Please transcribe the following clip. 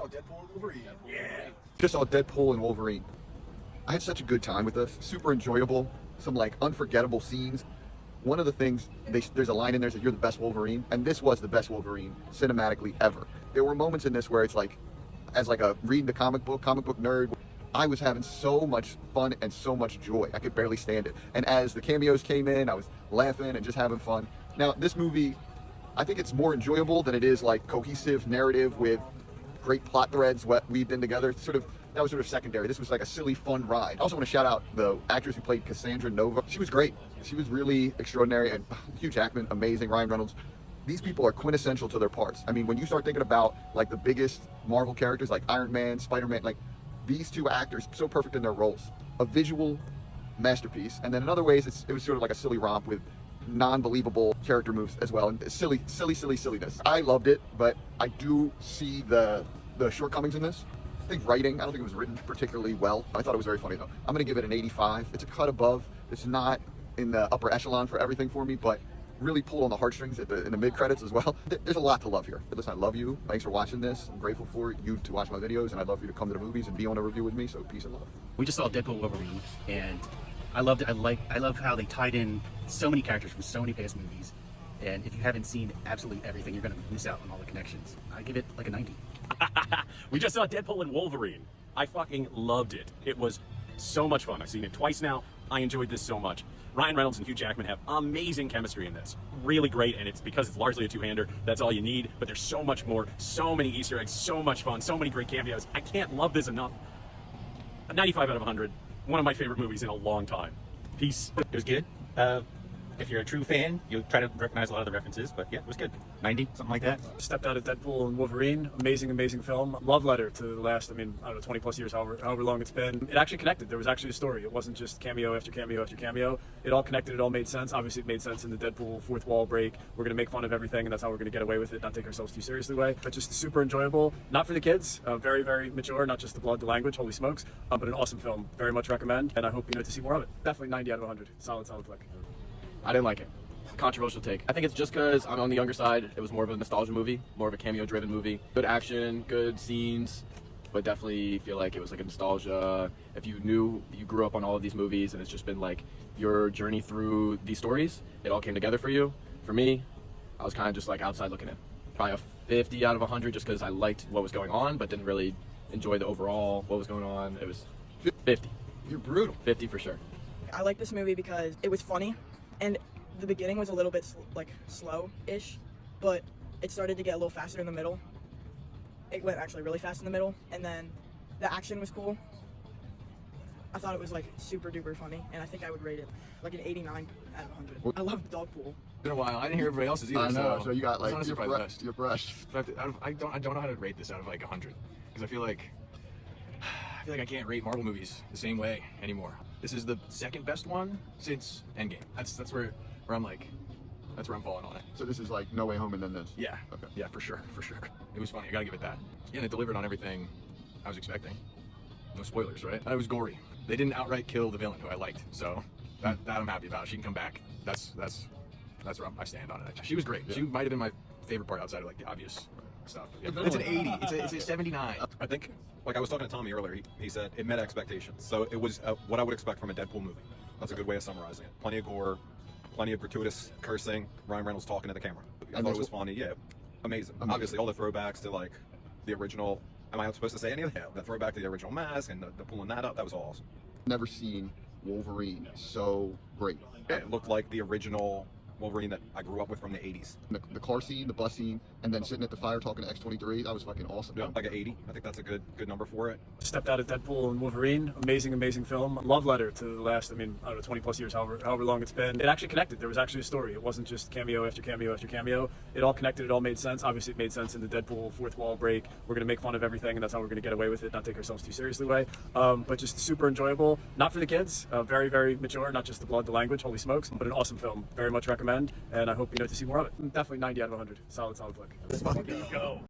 saw Deadpool and Wolverine. Yeah. Just saw Deadpool and Wolverine. I had such a good time with this. Super enjoyable. Some like unforgettable scenes. One of the things, there's a line in there that says, "You're the best Wolverine," and this was the best Wolverine cinematically ever. There were moments in this where it's like, as like a reading the comic book nerd, I was having so much fun and so much joy. I could barely stand it. And as the cameos came in, I was laughing and just having fun. Now, this movie, I think it's more enjoyable than it is like cohesive narrative with great plot threads weaved in together. That was sort of secondary. This was like a silly, fun ride. I also want to shout out the actress who played Cassandra Nova. She was great. She was really extraordinary. And Hugh Jackman, amazing. Ryan Reynolds. These people are quintessential to their parts. I mean, when you start thinking about like the biggest Marvel characters like Iron Man, Spider-Man, like these two actors, so perfect in their roles. A visual masterpiece. And then in other ways, it was sort of like a silly romp with non-believable character moves as well, and silliness. I loved it, but I do see the shortcomings in this. I think writing, I don't think it was written particularly well. I thought it was very funny though. I'm gonna give it an 85. It's a cut above. It's not in the upper echelon for everything for me, but really pulled on the heartstrings in the mid-credits as well. There's a lot to love here. Listen, I love you. Thanks for watching this. I'm grateful for you to watch my videos, and I'd love for you to come to the movies and be on a review with me, so peace and love. We just saw Deadpool Wolverine, and I loved it. I love how they tied in so many characters from so many past movies. And if you haven't seen absolutely everything, you're gonna miss out on all the connections. I give it like a 90. We just saw Deadpool and Wolverine. I fucking loved it. It was so much fun. I've seen it twice now. I enjoyed this so much. Ryan Reynolds and Hugh Jackman have amazing chemistry in this. Really great, and it's because it's largely a two-hander. That's all you need, but there's so much more. So many Easter eggs, so much fun, so many great cameos. I can't love this enough. A 95 out of 100. One of my favorite movies in a long time. Peace. It was good. If you're a true fan, you'll try to recognize a lot of the references, but yeah, it was good. 90, something like that. Stepped out of Deadpool and Wolverine. Amazing film. Love letter to the last, I don't know, 20 plus years, however long it's been. It actually connected. There was actually a story. It wasn't just cameo after cameo after cameo. It all connected. It all made sense. Obviously, it made sense in the Deadpool fourth wall break. We're going to make fun of everything, and that's how we're going to get away with it, not take ourselves too seriously way. But just super enjoyable. Not for the kids. Very, very mature. Not just the blood, the language. Holy smokes. But an awesome film. Very much recommend, and I hope you get to see more of it. Definitely 90 out of 100. Solid flick. I didn't like it. Controversial take. I think it's just because I'm on the younger side. It was more of a nostalgia movie, more of a cameo-driven movie. Good action, good scenes, but definitely feel like it was like a nostalgia. If you grew up on all of these movies and it's just been like your journey through these stories, it all came together for you. For me, I was kind of just like outside looking in. Probably a 50 out of 100 just because I liked what was going on, but didn't really enjoy the overall what was going on. It was 50. You're brutal. 50 for sure. I like this movie because it was funny, and the beginning was a little bit slow-ish, but it started to get a little faster in the middle. It went actually really fast in the middle, and then the action was cool. I thought it was like super duper funny, and I think I would rate it like an 89 out of 100. I love Dog Pool. It's been a while. I didn't hear everybody else's either. I know, so you got like, you're brushed. But I don't know how to rate this out of like 100, because I feel like I can't rate Marvel movies the same way anymore. This is the second best one since Endgame. That's where I'm like, that's where I'm falling on it. So this is like No Way Home and then this? Yeah. Okay. Yeah, for sure. It was funny, I gotta give it that. Yeah, and it delivered on everything I was expecting. No spoilers, right? And it was gory. They didn't outright kill the villain who I liked, so that I'm happy about. She can come back. That's where I stand on it. She was great. Yeah. She might have been my favorite part outside of like the obvious stuff. Yeah. It's an 80. It's a 79. I think, like I was talking to Tommy earlier, he said it met expectations. So it was what I would expect from a Deadpool movie. That's a good way of summarizing it. Plenty of gore, plenty of gratuitous cursing, Ryan Reynolds talking to the camera. I thought it was funny. Yeah, amazing. Obviously, all the throwbacks to like the original. Am I supposed to say any of that? The throwback to the original mask and the pulling that up, that was all awesome. Never seen Wolverine so great. Yeah, it looked like the original Wolverine that I grew up with from the 80s. The car scene, the bus scene, and then sitting at the fire talking to X-23, that was fucking awesome. Yeah, like an 80. I think that's a good number for it. Stepped out of Deadpool and Wolverine. Amazing film. Love letter to the last, I don't know, 20 plus years, however long it's been. It actually connected. There was actually a story. It wasn't just cameo after cameo after cameo. It all connected. It all made sense. Obviously, it made sense in the Deadpool fourth wall break. We're going to make fun of everything, and that's how we're going to get away with it, not take ourselves too seriously way. But just super enjoyable. Not for the kids. Very, very mature. Not just the blood, the language. Holy smokes. But an awesome film. Very much recommend, and I hope you get to see more of it. Definitely 90 out of 100. Solid flick. Let's fucking go.